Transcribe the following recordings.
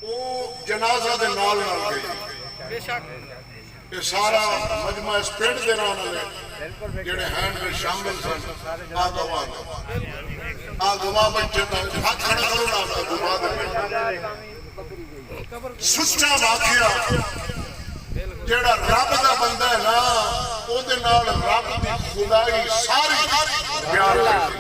وہ جنازہ دے نال نال گئی بے شک یہ سارا مجمع اس پنڈ دے نال والے جڑے ہینڈ میں شامل سن آ گواہ بچے دا ہاتھ کھڑا کرو نا گواہ دے سچا واقعہ جڑا رب دا بندہ ہے نا او دے نال رب دی خدائی ساری پیار کرتی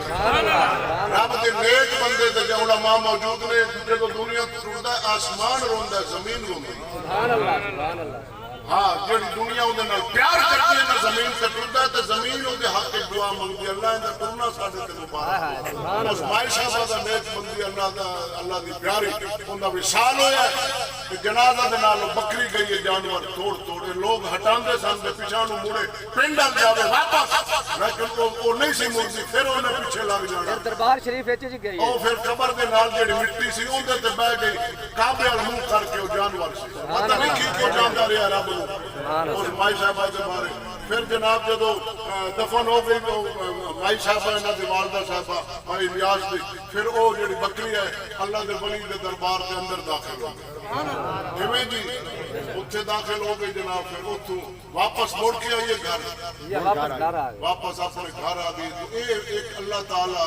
رب دے نیک بندے تے جو علماء موجود نے جدو دنیا ٹردا آسمان روندا زمین روندی سبحان اللہ سبحان اللہ ہاں جڑی دنیا اودے نال پیار کرتی ہے نا زمین تے ٹردا تے زمین اودے حق دعا منگدی اللہ دا کرنا ساڈے تے مبارک سبحان اللہ مائی صاحب دا نیک بندی اللہ دی پیاری اوندا وصال ہویا ہے جنازہ دے نال بکری گئی ہے جانور توڑ توڑے لوگ ہٹاندے سن تے پیچھے نو مڑے پنڈ ال جاوے واپس لیکن وہ نہیں سی مڑدی پھر انہیں پیچھے لگ جانا دربار شریف وچ جی گئی او پھر قبر دے نال جڑی مٹی سی اون تے بیٹھ گئی کعبے ال منہ کر کے او جانور سی پتہ نہیں کی کیوں جاندا رہیا رب نو اس مائی صاحبہ دے بارے پھر جناب جدو دفن ہو گئی مائی صاحبہ انہاں دی والدہ صاحبہ مائی ریاض دی پھر او جڑی بکری ہے اللہ دے ولی دے دربار دے اندر داخل ہو گئی جویں جی اتھے داخل ہو گئی جناب پھر اتھوں واپس موڑ کے آئیے گھر واپس اپنے گھر آ گئی تو ایک اللہ تعالی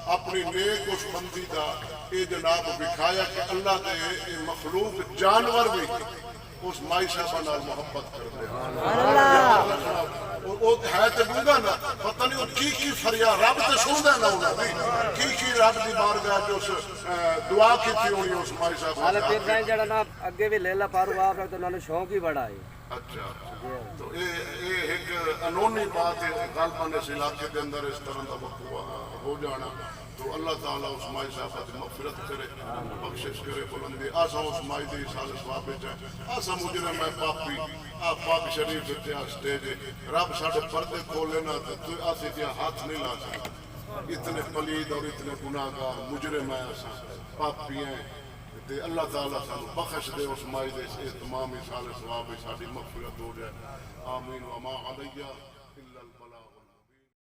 اپنی نیک اس بندی دا اے جناب دکھایا کہ اللہ دے مخلوق جانور بھی اس مائی صاحبہ نال محبت کر دے وہ ہے تے گونگا نا پتہ نہیں وہ کی فریاد رب تے سندا نا انہاں دی کی رب دی بارگاہ جو دعا کیتی ہونی اس مائی صاحب حال پھر سائیں جڑا نا اگے بھی لیلا پارو آپ تے انہاں نوں شوق ہی بڑا ہے اچھا تو یہ ایک انونی بات ہے غالباً اس علاقے کے اندر اس طرح کا وقت ہو جانا تو اللہ تعالیٰ اس مائی صاحب کی مغفرت کرے بخشش کرے بلندی آسا اس مائی دی سال ثواب چاہے آسا مجرم ہے پاپی آپ پاک شریف تے سٹیج رب ساڈے پردے کھولے نا تو آسی دیا ہاتھ نہیں لا سکتا اتنے پلید اور اتنے گناہگار مجرم ہیں آسا پاپی ہیں تے اللہ تعالیٰ سانو بخش دے اس مائی دے تمام سال ثواب ساڈی مغفرت ہو جائے آمین وما علیہ